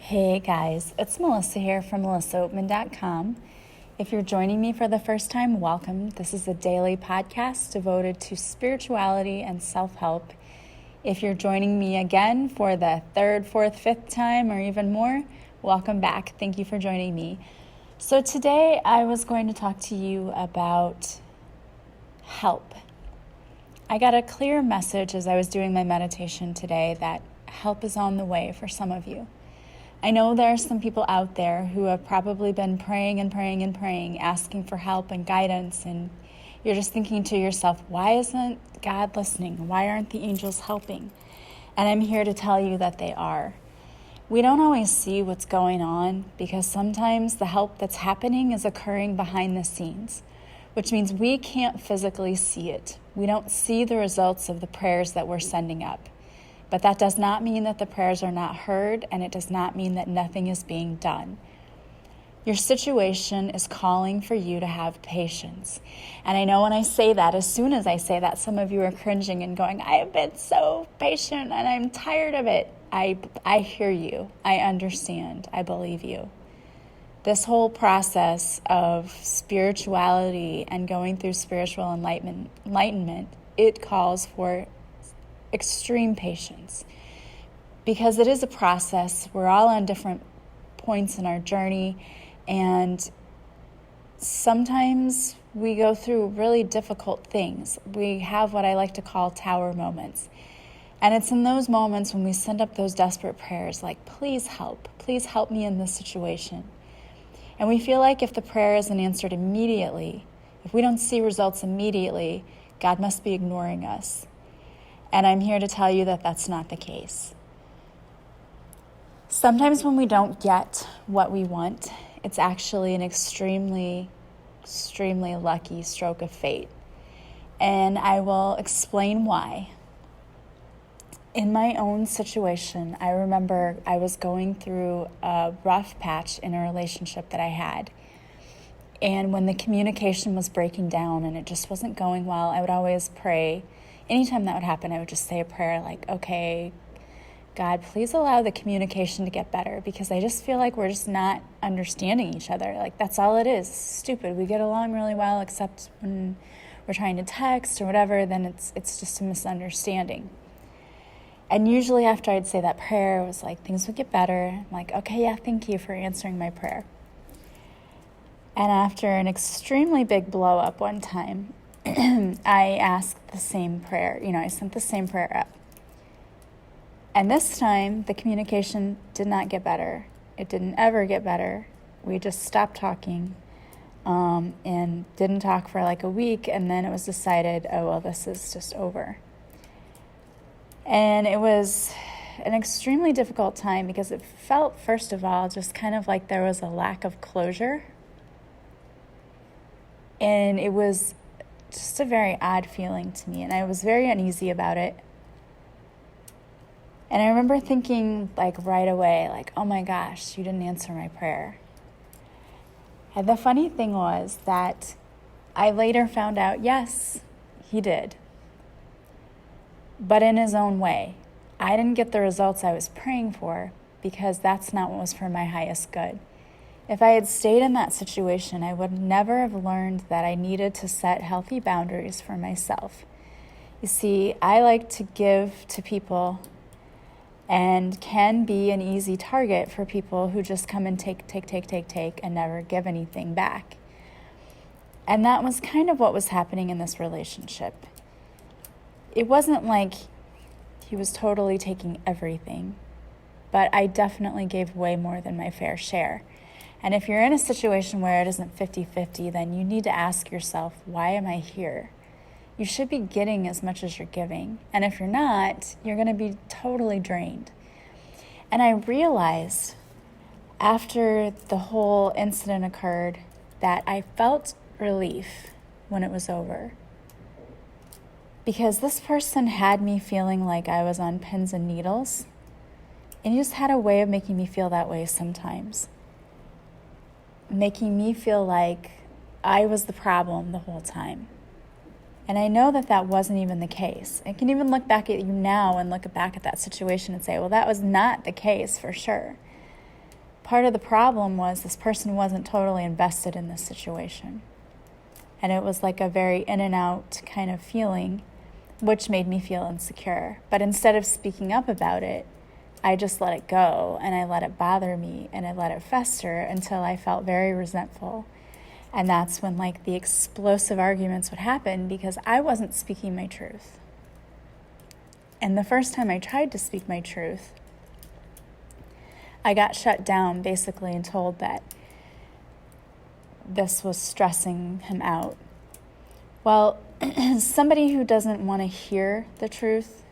Hey guys, it's Melissa here from melissaoatman.com. If you're joining me for the first time, welcome. This is a daily podcast devoted to spirituality and self-help. If you're joining me again for the third, fourth, fifth time or even more, welcome back. Thank you for joining me. So today I was going to talk to you about help. I got a clear message as I was doing my meditation today that help is on the way for some of you. I know there are some people out there who have probably been praying, asking for help and guidance, and you're just thinking to yourself, why isn't God listening? Why aren't the angels helping? And I'm here to tell you that they are. We don't always see what's going on because sometimes the help that's happening is occurring behind the scenes, which means we can't physically see it. We don't see the results of the prayers that we're sending up. But that does not mean that the prayers are not heard, and it does not mean that nothing is being done. Your situation is calling for you to have patience. And I know when I say that, as soon as I say that, some of you are cringing and going, I have been so patient and I'm tired of it. I hear you. I understand. I believe you. This whole process of spirituality and going through spiritual enlightenment, it calls for extreme patience because it is a process. We're all on different points in our journey, and sometimes we go through really difficult things. We have what I like to call tower moments, and it's in those moments when we send up those desperate prayers like, please help me in this situation. And we feel like if the prayer isn't answered immediately, if we don't see results immediately, God must be ignoring us. And I'm here to tell you that that's not the case. Sometimes when we don't get what we want, it's actually an extremely, extremely lucky stroke of fate. And I will explain why. In my own situation, I remember I was going through a rough patch in a relationship that I had. And when the communication was breaking down and it just wasn't going well, I would always pray. Anytime that would happen, I would just say a prayer like, okay, God, please allow the communication to get better because I just feel like we're just not understanding each other. Like, that's all it is. It's stupid. We get along really well, except when we're trying to text or whatever, then it's just a misunderstanding. And usually after I'd say that prayer, it was like things would get better. I'm like, okay, yeah, thank you for answering my prayer. And after an extremely big blow up one time, I asked the same prayer. I sent the same prayer up. And this time, the communication did not get better. It didn't ever get better. We just stopped talking and didn't talk for like a week. And then it was decided, oh, well, this is just over. And it was an extremely difficult time because it felt, first of all, just kind of like there was a lack of closure. And it was just a very odd feeling to me, and I was very uneasy about it. And I remember thinking like right away, like, oh my gosh, you didn't answer my prayer. And the funny thing was that I later found out, yes, he did. But in his own way. I didn't get the results I was praying for because that's not what was for my highest good. If I had stayed in that situation, I would never have learned that I needed to set healthy boundaries for myself. You see, I like to give to people and can be an easy target for people who just come and take and never give anything back. And that was kind of what was happening in this relationship. It wasn't like he was totally taking everything, but I definitely gave way more than my fair share. And if you're in a situation where it isn't 50-50, then you need to ask yourself, why am I here? You should be getting as much as you're giving. And if you're not, you're going to be totally drained. And I realized after the whole incident occurred that I felt relief when it was over. Because this person had me feeling like I was on pins and needles. And he just had a way of making me feel that way sometimes. Making me feel like I was the problem the whole time. And I know that that wasn't even the case. I can even look back at you now and look back at that situation and say, well, that was not the case for sure. part of the problem was this person wasn't totally invested in this situation. And it was like a very in and out kind of feeling, which made me feel insecure. But instead of speaking up about it, I just let it go, and I let it bother me, and I let it fester until I felt very resentful. And that's when like the explosive arguments would happen because I wasn't speaking my truth. And the first time I tried to speak my truth, I got shut down basically and told that this was stressing him out. Well, somebody who doesn't want to hear the truth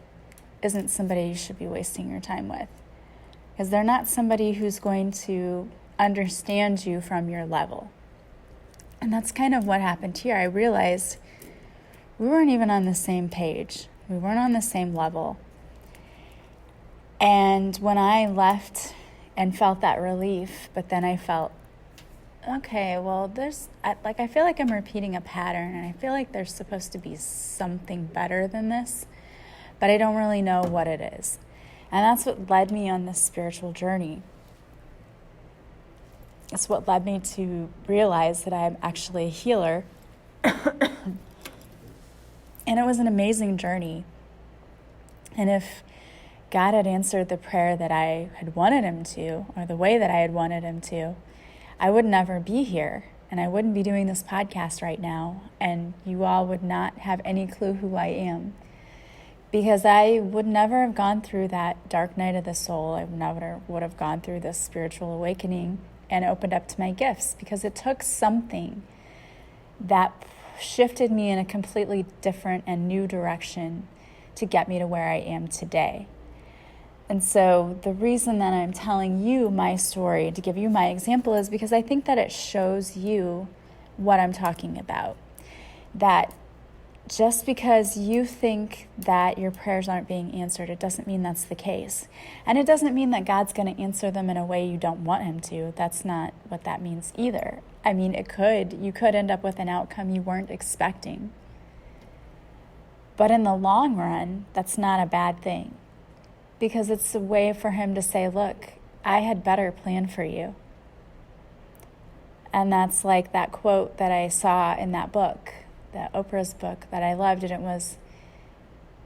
isn't somebody you should be wasting your time with, because they're not somebody who's going to understand you from your level. And that's kind of what happened here. I realized we weren't even on the same page. We weren't on the same level. And when I left and felt that relief, but then I felt, okay, well, I feel like I'm repeating a pattern, and I feel like there's supposed to be something better than this, but I don't really know what it is. And that's what led me on this spiritual journey. It's what led me to realize that I'm actually a healer. And it was an amazing journey. And if God had answered the prayer that I had wanted him to, or the way that I had wanted him to, I would never be here. And I wouldn't be doing this podcast right now. And you all would not have any clue who I am. Because I would never have gone through that dark night of the soul. I never would have gone through this spiritual awakening and opened up to my gifts, because it took something that shifted me in a completely different and new direction to get me to where I am today. And so the reason that I'm telling you my story, to give you my example, is because I think that it shows you what I'm talking about. That just because you think that your prayers aren't being answered, it doesn't mean that's the case. And it doesn't mean that God's going to answer them in a way you don't want him to. That's not what that means either. I mean, you could end up with an outcome you weren't expecting. But in the long run, that's not a bad thing, because it's a way for him to say, look, I had better plan for you. And that's like that quote that I saw in that book, that Oprah's book that I loved, and it was,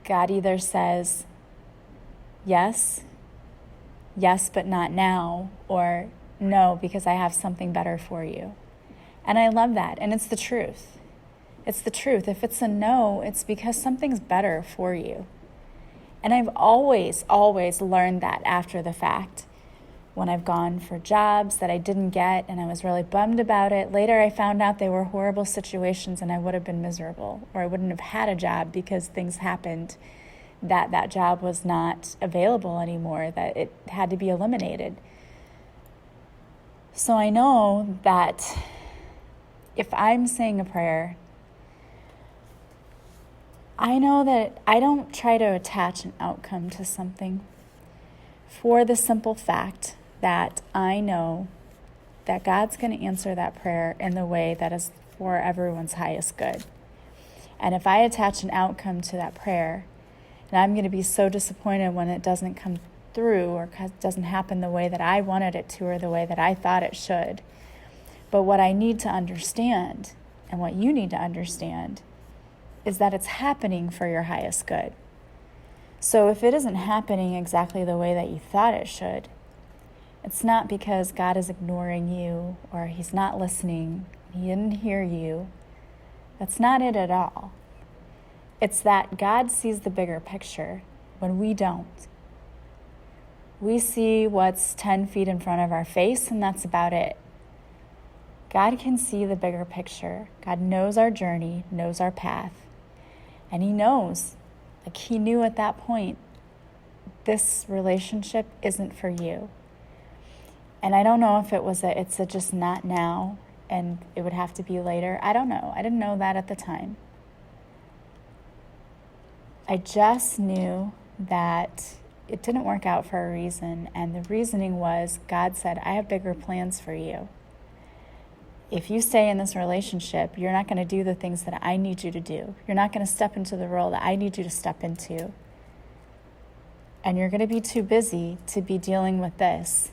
God either says, yes, but not now, or no, because I have something better for you. And I love that, and it's the truth. It's the truth. If it's a no, it's because something's better for you. And I've always learned that after the fact. When I've gone for jobs that I didn't get and I was really bummed about it, later I found out they were horrible situations and I would have been miserable, or I wouldn't have had a job because things happened that job was not available anymore, that it had to be eliminated. So I know that if I'm saying a prayer, I know that I don't try to attach an outcome to something, for the simple fact that I know that God's going to answer that prayer in the way that is for everyone's highest good. And if I attach an outcome to that prayer, and I'm going to be so disappointed when it doesn't come through, or doesn't happen the way that I wanted it to, or the way that I thought it should. But what I need to understand, and what you need to understand, is that it's happening for your highest good. So if it isn't happening exactly the way that you thought it should, it's not because God is ignoring you, or he's not listening, he didn't hear you. That's not it at all. It's that God sees the bigger picture when we don't. We see what's 10 feet in front of our face, and that's about it. God can see the bigger picture. God knows our journey, knows our path, and he knows, like he knew at that point, this relationship isn't for you. And I don't know if it's just not now and it would have to be later. I don't know. I didn't know that at the time. I just knew that it didn't work out for a reason. And the reasoning was, God said, I have bigger plans for you. If you stay in this relationship, you're not going to do the things that I need you to do. You're not going to step into the role that I need you to step into. And you're going to be too busy to be dealing with this.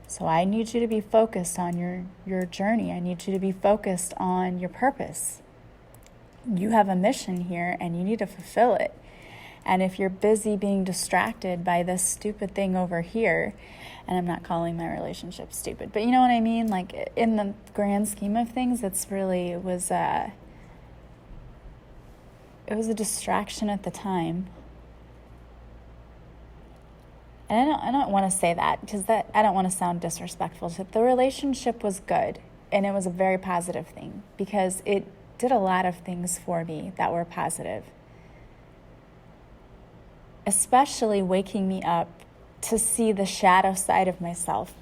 So I need you to be focused on your journey. I need you to be focused on your purpose. You have a mission here and you need to fulfill it. And if you're busy being distracted by this stupid thing over here, and I'm not calling my relationship stupid, but you know what I mean? Like in the grand scheme of things, it was a distraction at the time. And I don't want to say that because I don't want to sound disrespectful. The relationship was good and it was a very positive thing because it did a lot of things for me that were positive. Especially waking me up to see the shadow side of myself.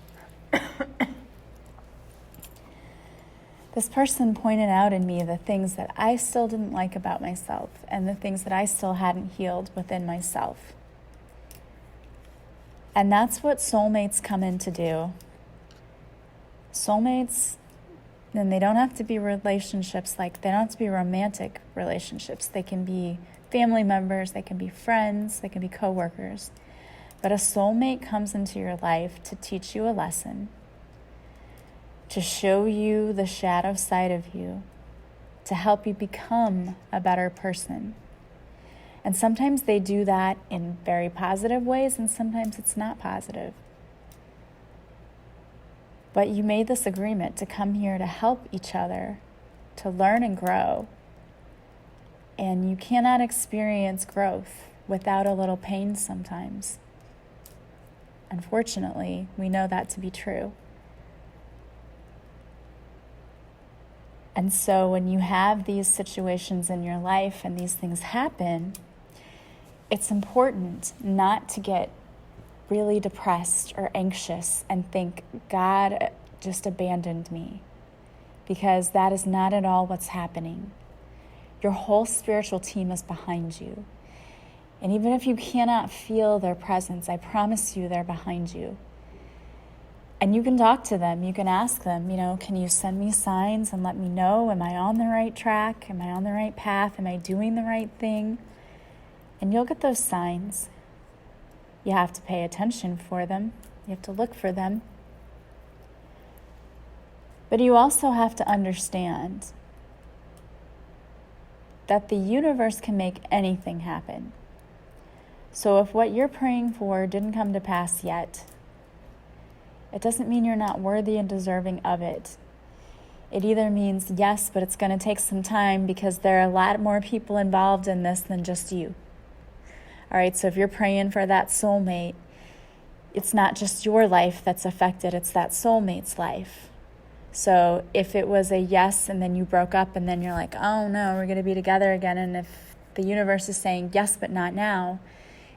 This person pointed out in me the things that I still didn't like about myself and the things that I still hadn't healed within myself. And that's what soulmates come in to do. Soulmates, and they don't have to be relationships, they don't have to be romantic relationships. They can be family members, they can be friends, they can be coworkers. But a soulmate comes into your life to teach you a lesson, to show you the shadow side of you, to help you become a better person. And sometimes they do that in very positive ways, and sometimes it's not positive. But you made this agreement to come here to help each other, to learn and grow. And you cannot experience growth without a little pain sometimes. Unfortunately, we know that to be true. And so when you have these situations in your life and these things happen, it's important not to get really depressed or anxious and think, God just abandoned me, because that is not at all what's happening. Your whole spiritual team is behind you. And even if you cannot feel their presence, I promise you they're behind you. And you can talk to them. You can ask them, can you send me signs and let me know, am I on the right track? Am I on the right path? Am I doing the right thing? And you'll get those signs. You have to pay attention for them. You have to look for them. But you also have to understand that the universe can make anything happen. So if what you're praying for didn't come to pass yet, it doesn't mean you're not worthy and deserving of it. It either means yes, but it's going to take some time because there are a lot more people involved in this than just you. All right, so if you're praying for that soulmate, it's not just your life that's affected, it's that soulmate's life. So if it was a yes and then you broke up and then you're like, oh no, we're going to be together again, and if the universe is saying yes, but not now,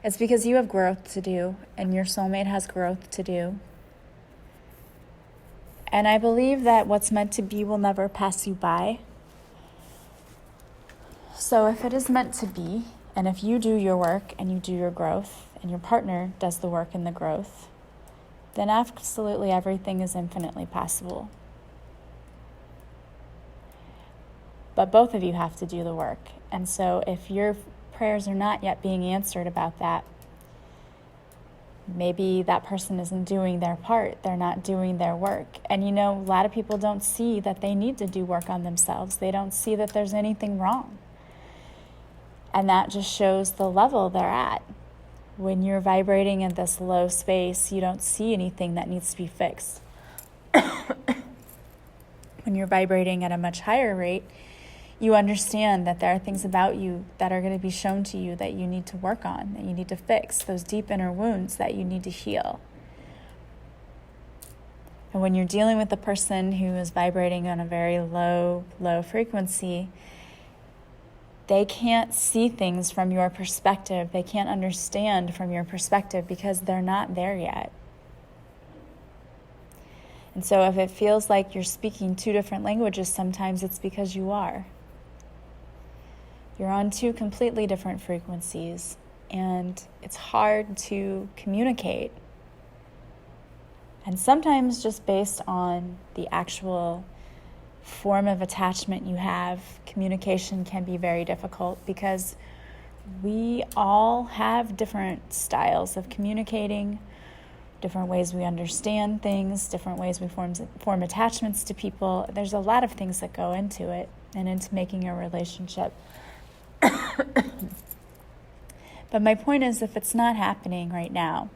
it's because you have growth to do and your soulmate has growth to do. And I believe that what's meant to be will never pass you by. So if it is meant to be, and if you do your work and you do your growth and your partner does the work and the growth, then absolutely everything is infinitely possible. But both of you have to do the work. And so if your prayers are not yet being answered about that, maybe that person isn't doing their part. They're not doing their work. And a lot of people don't see that they need to do work on themselves. They don't see that there's anything wrong. And that just shows the level they're at. When you're vibrating in this low space, you don't see anything that needs to be fixed. When you're vibrating at a much higher rate, you understand that there are things about you that are going to be shown to you that you need to work on, that you need to fix, those deep inner wounds that you need to heal. And when you're dealing with a person who is vibrating on a very low frequency, they can't see things from your perspective. They can't understand from your perspective because they're not there yet. And so if it feels like you're speaking two different languages, sometimes it's because you are. You're on two completely different frequencies, and it's hard to communicate. And sometimes just based on the actual form of attachment you have, communication can be very difficult because we all have different styles of communicating. different ways we understand things, different ways we form attachments to people. There's a lot of things that go into it and into making a relationship. But my point is, if it's not happening right now,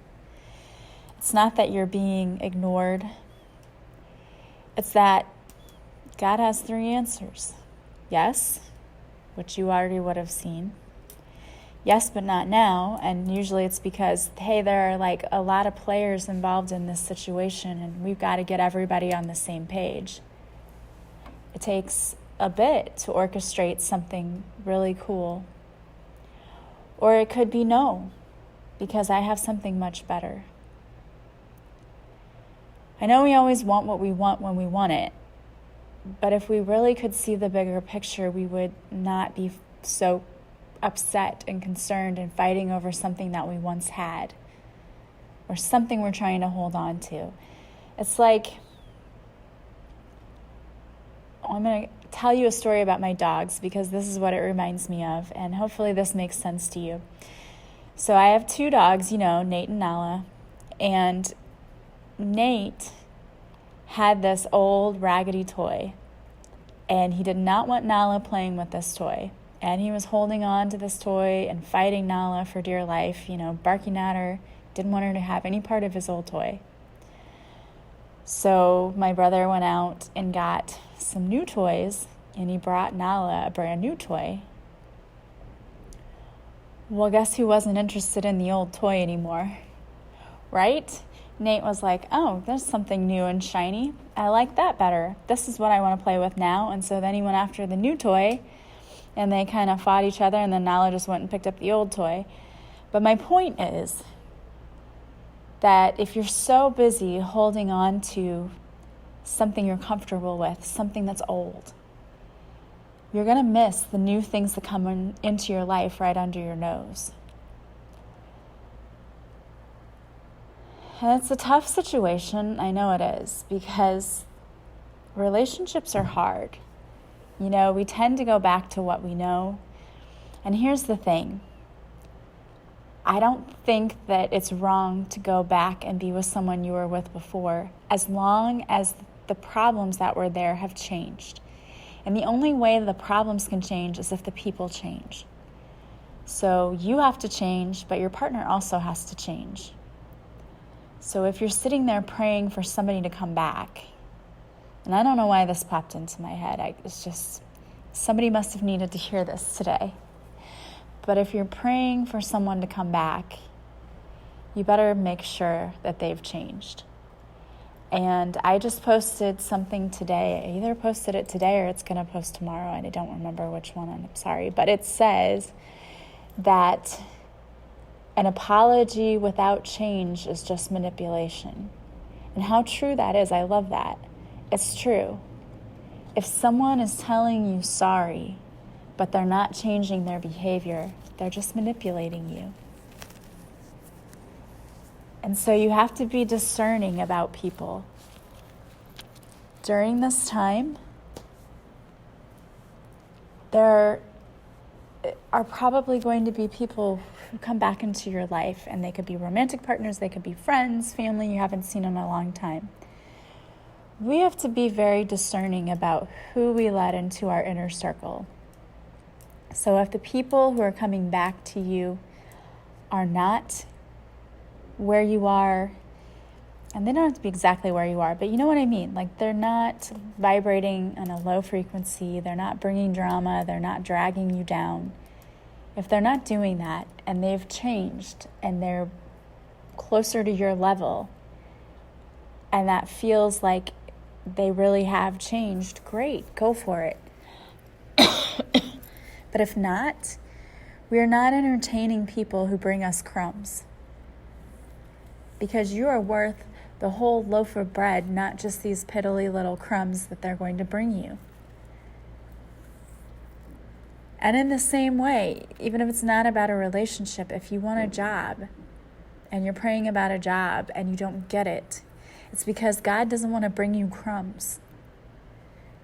it's not that you're being ignored. It's that God has 3 answers. Yes, which you already would have seen. Yes, but not now. And usually it's because, hey, there are like a lot of players involved in this situation and we've got to get everybody on the same page. It takes a bit to orchestrate something really cool. Or it could be no, because I have something much better. I know we always want what we want when we want it, but if we really could see the bigger picture, we would not be so upset and concerned and fighting over something that we once had or something we're trying to hold on to. It's like, I'm going to tell you a story about my dogs because this is what it reminds me of, and hopefully this makes sense to you. So I have 2 dogs, Nate and Nala, and Nate had this old raggedy toy, and he did not want Nala playing with this toy. And he was holding on to this toy and fighting Nala for dear life, barking at her, didn't want her to have any part of his old toy. So my brother went out and got some new toys, and he brought Nala a brand new toy. Well, guess who wasn't interested in the old toy anymore, right? Nate was like, oh, there's something new and shiny. I like that better. This is what I want to play with now. And so then he went after the new toy, and they kind of fought each other, and then Nala just went and picked up the old toy. But my point is that if you're so busy holding on to something you're comfortable with, something that's old, you're going to miss the new things that come into your life right under your nose. And it's a tough situation, I know it is, because relationships are hard. We tend to go back to what we know. And here's the thing. I don't think that it's wrong to go back and be with someone you were with before, as long as the problems that were there have changed. And the only way the problems can change is if the people change. So you have to change, but your partner also has to change. So if you're sitting there praying for somebody to come back, and I don't know why this popped into my head. It's just, somebody must have needed to hear this today. But if you're praying for someone to come back, you better make sure that they've changed. And I just posted something today. I either posted it today or it's going to post tomorrow, and I don't remember which one, I'm sorry. But it says that an apology without change is just manipulation. And how true that is, I love that. It's true. If someone is telling you sorry, but they're not changing their behavior, they're just manipulating you. And so you have to be discerning about people. During this time, there are probably going to be people who come back into your life, and they could be romantic partners, they could be friends, family you haven't seen in a long time. We have to be very discerning about who we let into our inner circle. So if the people who are coming back to you are not where you are, and they don't have to be exactly where you are, but you know what I mean. Like, they're not vibrating on a low frequency, they're not bringing drama, they're not dragging you down. If they're not doing that, and they've changed, and they're closer to your level, and that feels like they really have changed, great, go for it. But if not, we are not entertaining people who bring us crumbs. Because you are worth the whole loaf of bread, not just these piddly little crumbs that they're going to bring you. And in the same way, even if it's not about a relationship, if you want a job and you're praying about a job and you don't get it, it's because God doesn't want to bring you crumbs.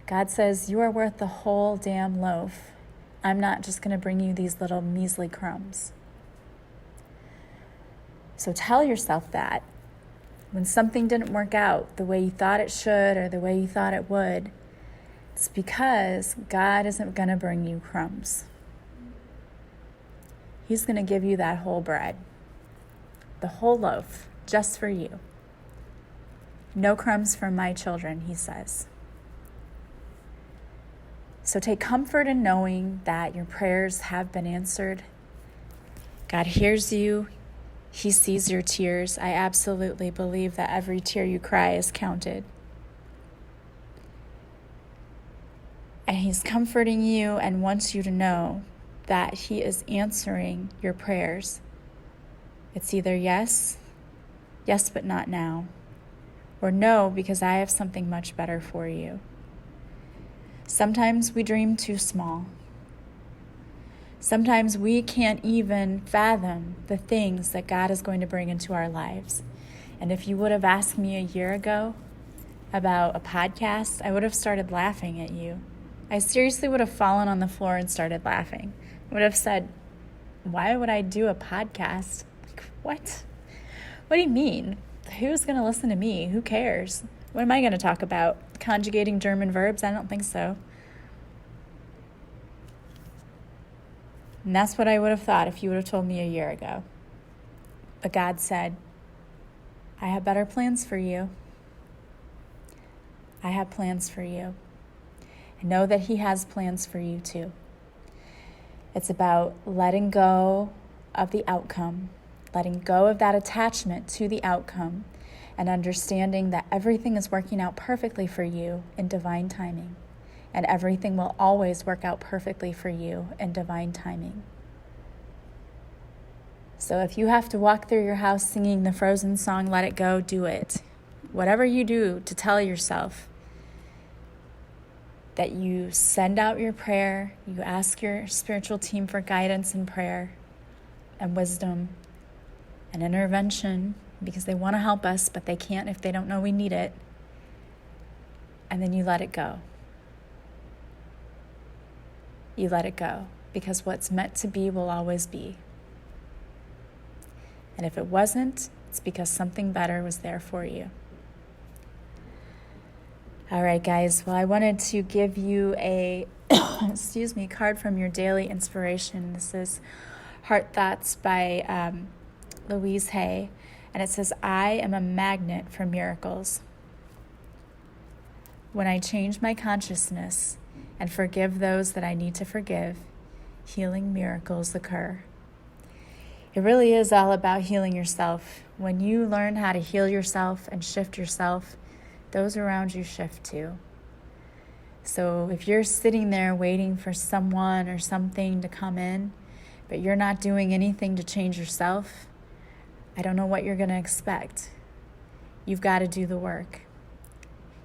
God says, you are worth the whole damn loaf. I'm not just going to bring you these little measly crumbs. So tell yourself that. When something didn't work out the way you thought it should or the way you thought it would, it's because God isn't going to bring you crumbs. He's going to give you that whole bread, the whole loaf, just for you. No crumbs for my children, he says. So take comfort in knowing that your prayers have been answered. God hears you. He sees your tears. I absolutely believe that every tear you cry is counted. And he's comforting you and wants you to know that he is answering your prayers. It's either yes, yes, but not now, or no, because I have something much better for you. Sometimes we dream too small. Sometimes we can't even fathom the things that God is going to bring into our lives. And if you would have asked me a year ago about a podcast, I would have started laughing at you. I seriously would have fallen on the floor and started laughing. I would have said, why would I do a podcast? Like, what? What do you mean? Who's going to listen to me? Who cares? What am I going to talk about? Conjugating German verbs? I don't think so. And that's what I would have thought if you would have told me a year ago. But God said, I have better plans for you. I have plans for you. And know that he has plans for you too. It's about letting go of the outcome, letting go of that attachment to the outcome, and understanding that everything is working out perfectly for you in divine timing. And everything will always work out perfectly for you in divine timing. So if you have to walk through your house singing the Frozen song, Let It Go, do it. Whatever you do to tell yourself that you send out your prayer, you ask your spiritual team for guidance and prayer and wisdom and intervention, because they want to help us, but they can't if they don't know we need it. And then you let it go. You let it go, because what's meant to be will always be. And if it wasn't, it's because something better was there for you. All right, guys. Well, I wanted to give you a card from your daily inspiration. This is Heart Thoughts by Louise Hay. And it says, I am a magnet for miracles. When I change my consciousness and forgive those that I need to forgive, healing miracles occur. It really is all about healing yourself. When you learn how to heal yourself and shift yourself, those around you shift too. So if you're sitting there waiting for someone or something to come in, but you're not doing anything to change yourself, I don't know what you're going to expect. You've got to do the work.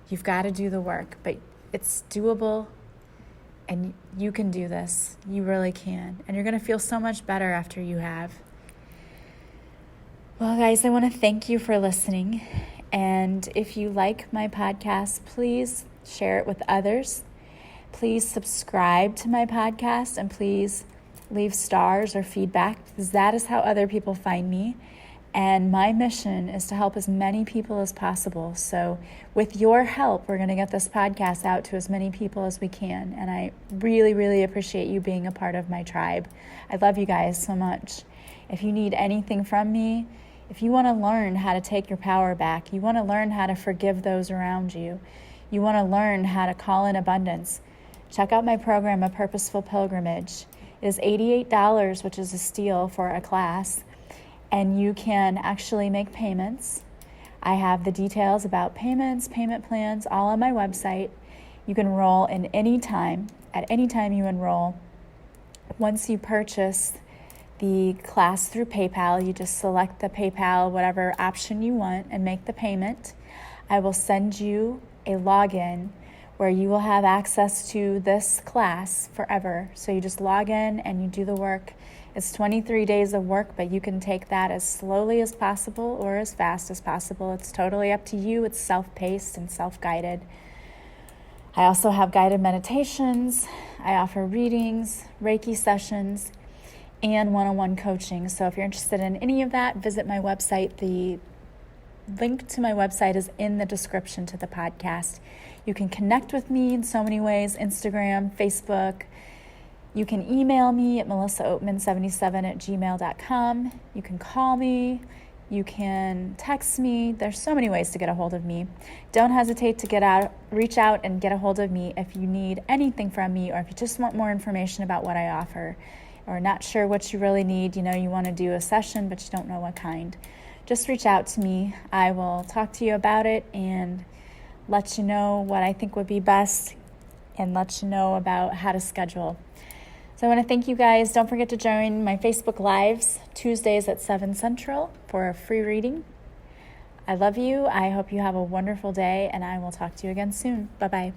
You've got to do the work, but it's doable, and you can do this. You really can. And you're going to feel so much better after you have. Well, guys, I want to thank you for listening. And if you like my podcast, please share it with others. Please subscribe to my podcast, and please leave stars or feedback, because that is how other people find me. And my mission is to help as many people as possible. So with your help, we're going to get this podcast out to as many people as we can. And I really, really appreciate you being a part of my tribe. I love you guys so much. If you need anything from me, if you want to learn how to take your power back, you want to learn how to forgive those around you, you want to learn how to call in abundance, check out my program, A Purposeful Pilgrimage. It is $88, which is a steal for a class. And you can actually make payments. I have the details about payments, payment plans, all on my website. You can enroll in any time, at any time you enroll. Once you purchase the class through PayPal, you just select the PayPal, whatever option you want, and make the payment. I will send you a login where you will have access to this class forever. So you just log in and you do the work. It's 23 days of work, but you can take that as slowly as possible or as fast as possible. It's totally up to you. It's self-paced and self-guided. I also have guided meditations. I offer readings, Reiki sessions, and one-on-one coaching. So if you're interested in any of that, visit my website. The link to my website is in the description to the podcast. You can connect with me in so many ways: Instagram, Facebook. You can email me at melissaoatman77@gmail.com. You can call me. You can text me. There's so many ways to get a hold of me. Don't hesitate to reach out and get a hold of me if you need anything from me, or if you just want more information about what I offer, or not sure what you really need. You want to do a session, but you don't know what kind. Just reach out to me. I will talk to you about it and let you know what I think would be best, and let you know about how to schedule. So I want to thank you guys. Don't forget to join my Facebook Lives Tuesdays at 7 Central for a free reading. I love you. I hope you have a wonderful day, and I will talk to you again soon. Bye-bye.